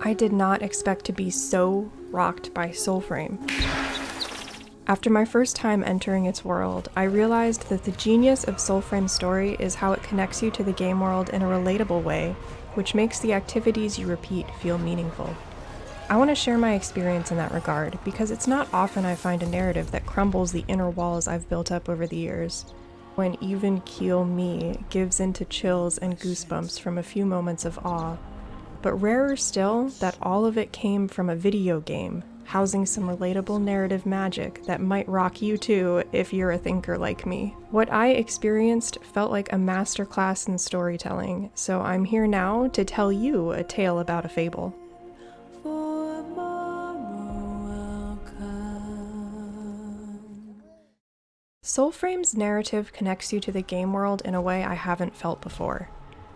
I did not expect to be so rocked by Soulframe. After my first time entering its world, I realized that the genius of Soulframe's story is how it connects you to the game world in a relatable way, which makes the activities you repeat feel meaningful. I want to share my experience in that regard, because it's not often I find a narrative that crumbles the inner walls I've built up over the years, when even keel me gives into chills and goosebumps from a few moments of awe. But rarer still, that all of it came from a video game, housing some relatable narrative magic that might rock you too if you're a thinker like me. What I experienced felt like a masterclass in storytelling, so I'm here now to tell you a tale about a fable. Soulframe's narrative connects you to the game world in a way I haven't felt before.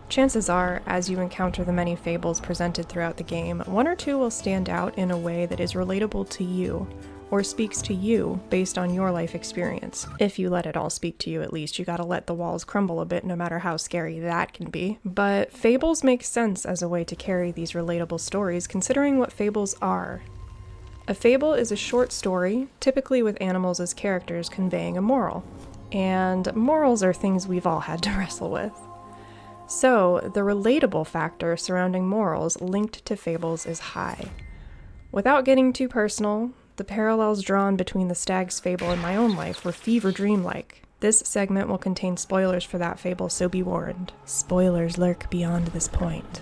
Chances are, as you encounter the many fables presented throughout the game, one or two will stand out in a way that is relatable to you, or speaks to you based on your life experience. If you let it all speak to you, at least, you gotta let the walls crumble a bit, no matter how scary that can be. But fables make sense as a way to carry these relatable stories, considering what fables are. A fable is a short story, typically with animals as characters conveying a moral. And morals are things we've all had to wrestle with. So, the relatable factor surrounding morals linked to fables is high. Without getting too personal, the parallels drawn between the stag's fable and my own life were fever dream-like. This segment will contain spoilers for that fable, so be warned. Spoilers lurk beyond this point.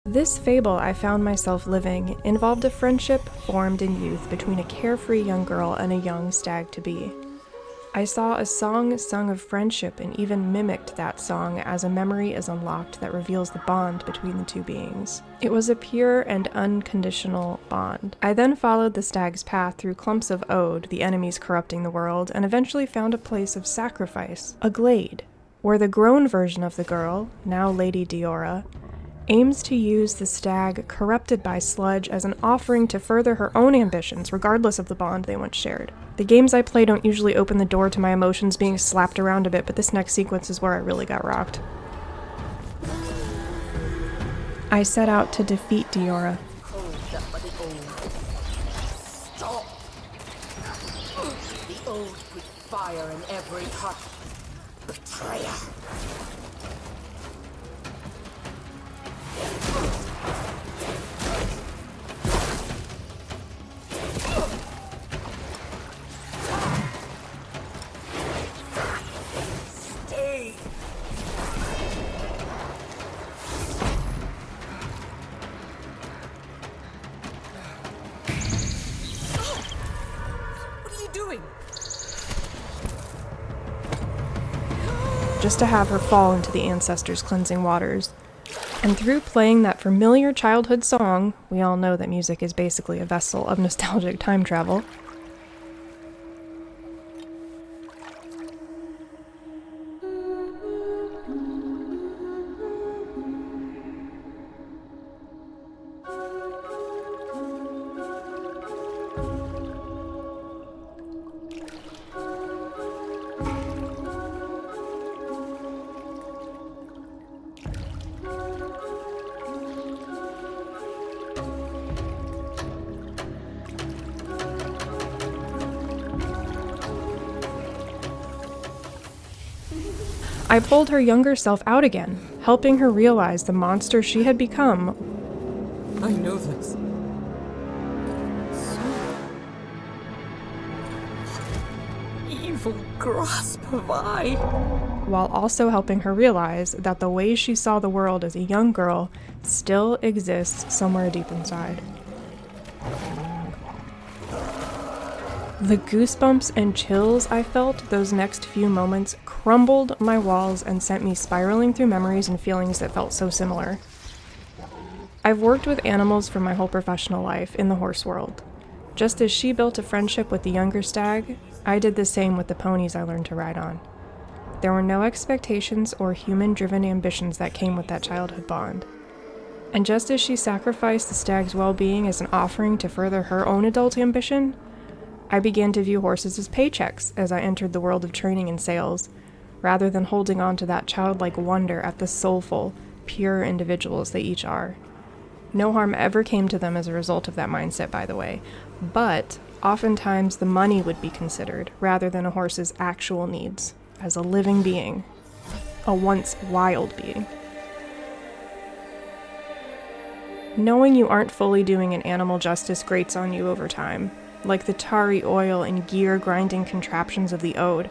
This fable I found myself living involved a friendship formed in youth between a carefree young girl and a young stag-to-be. I saw a song sung of friendship and even mimicked that song as a memory is unlocked that reveals the bond between the two beings. It was a pure and unconditional bond. I then followed the stag's path through clumps of ode, the enemies corrupting the world, and eventually found a place of sacrifice, a glade, where the grown version of the girl, now Lady Diora, aims to use the stag corrupted by sludge as an offering to further her own ambitions, regardless of the bond they once shared. The games I play don't usually open the door to my emotions being slapped around a bit, but this next sequence is where I really got rocked. I set out to defeat Diora. Stop! The old put fire in every heart. Betrayer! Stay! What are you doing? Just to have her fall into the ancestors' cleansing waters. And through playing that familiar childhood song, we all know that music is basically a vessel of nostalgic time travel, I pulled her younger self out again, helping her realize the monster she had become. I know this. Evil grasp of I. While also helping her realize that the way she saw the world as a young girl still exists somewhere deep inside. The goosebumps and chills I felt those next few moments crumbled my walls and sent me spiraling through memories and feelings that felt so similar. I've worked with animals for my whole professional life in the horse world. Just as she built a friendship with the younger stag, I did the same with the ponies I learned to ride on. There were no expectations or human-driven ambitions that came with that childhood bond. And just as she sacrificed the stag's well-being as an offering to further her own adult ambition, I began to view horses as paychecks as I entered the world of training and sales, rather than holding on to that childlike wonder at the soulful, pure individuals they each are. No harm ever came to them as a result of that mindset, by the way, but oftentimes the money would be considered rather than a horse's actual needs as a living being, a once wild being. Knowing you aren't fully doing an animal justice grates on you over time, like the tarry oil and gear grinding contraptions of the ode.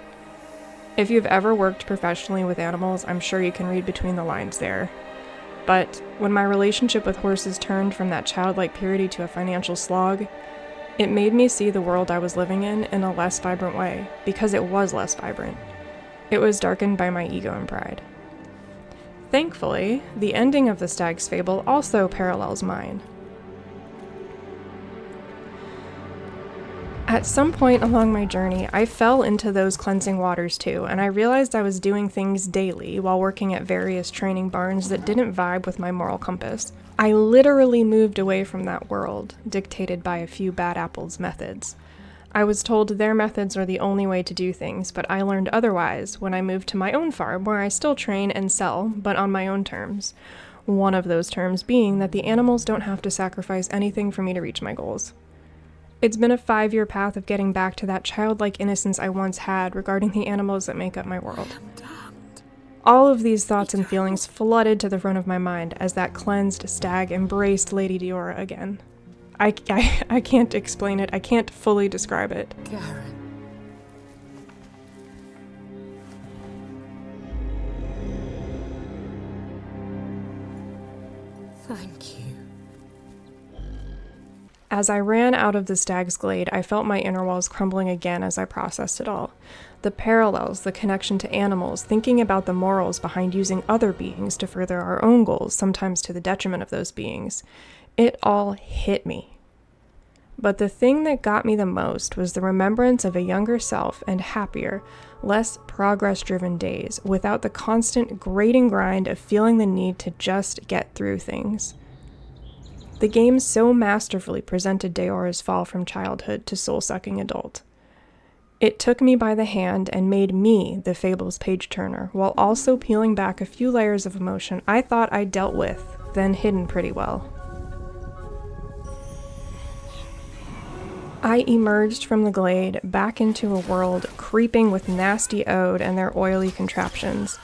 If you've ever worked professionally with animals, I'm sure you can read between the lines there. But when my relationship with horses turned from that childlike purity to a financial slog, it made me see the world I was living in a less vibrant way, because it was less vibrant. It was darkened by my ego and pride. Thankfully, the ending of the stag's fable also parallels mine. At some point along my journey, I fell into those cleansing waters too, and I realized I was doing things daily while working at various training barns that didn't vibe with my moral compass. I literally moved away from that world, dictated by a few bad apples' methods. I was told their methods are the only way to do things, but I learned otherwise when I moved to my own farm, where I still train and sell, but on my own terms. One of those terms being that the animals don't have to sacrifice anything for me to reach my goals. It's been a 5-year path of getting back to that childlike innocence I once had regarding the animals that make up my world. All of these thoughts and feelings flooded to the front of my mind as that cleansed stag embraced Lady Diora again. I can't explain it. I can't fully describe it. Karen. Thank you. As I ran out of the stag's glade, I felt my inner walls crumbling again as I processed it all. The parallels, the connection to animals, thinking about the morals behind using other beings to further our own goals, sometimes to the detriment of those beings. It all hit me. But the thing that got me the most was the remembrance of a younger self and happier, less progress-driven days without the constant grating grind of feeling the need to just get through things. The game so masterfully presented Diora's fall from childhood to soul-sucking adult. It took me by the hand and made me the fable's page-turner, while also peeling back a few layers of emotion I thought I'd dealt with, then hidden pretty well. I emerged from the glade back into a world creeping with nasty ode and their oily contraptions.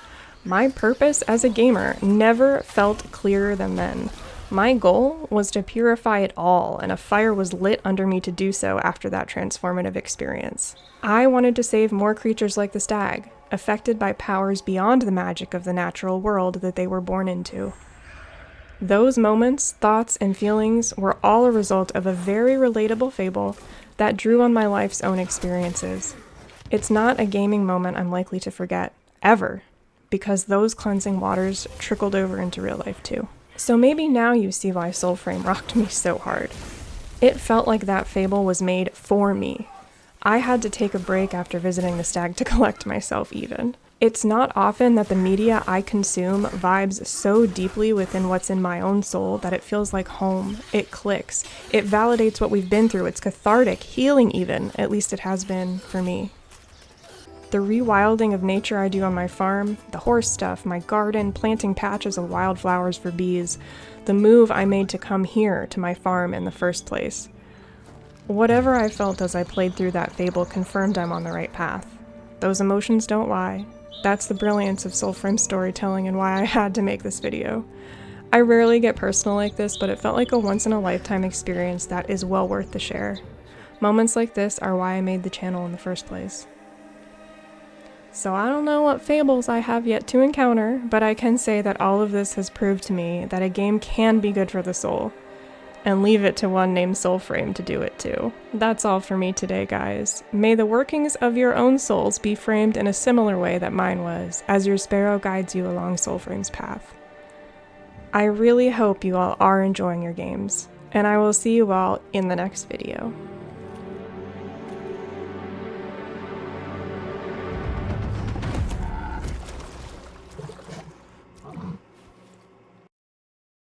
My purpose as a gamer never felt clearer than then. My goal was to purify it all, and a fire was lit under me to do so after that transformative experience. I wanted to save more creatures like the stag, affected by powers beyond the magic of the natural world that they were born into. Those moments, thoughts, and feelings were all a result of a very relatable fable that drew on my life's own experiences. It's not a gaming moment I'm likely to forget, ever, because those cleansing waters trickled over into real life too. So maybe now you see why Soulframe rocked me so hard. It felt like that fable was made for me. I had to take a break after visiting the stag to collect myself even. It's not often that the media I consume vibes so deeply within what's in my own soul that it feels like home. It clicks. It validates what we've been through. It's cathartic, healing even. At least it has been for me. The rewilding of nature I do on my farm, the horse stuff, my garden, planting patches of wildflowers for bees, the move I made to come here to my farm in the first place. Whatever I felt as I played through that fable confirmed I'm on the right path. Those emotions don't lie. That's the brilliance of Soulframe storytelling and why I had to make this video. I rarely get personal like this, but it felt like a once-in-a-lifetime experience that is well worth the share. Moments like this are why I made the channel in the first place. So I don't know what fables I have yet to encounter, but I can say that all of this has proved to me that a game can be good for the soul. And leave it to one named Soulframe to do it too. That's all for me today, guys. May the workings of your own souls be framed in a similar way that mine was, as your sparrow guides you along Soulframe's path. I really hope you all are enjoying your games, and I will see you all in the next video.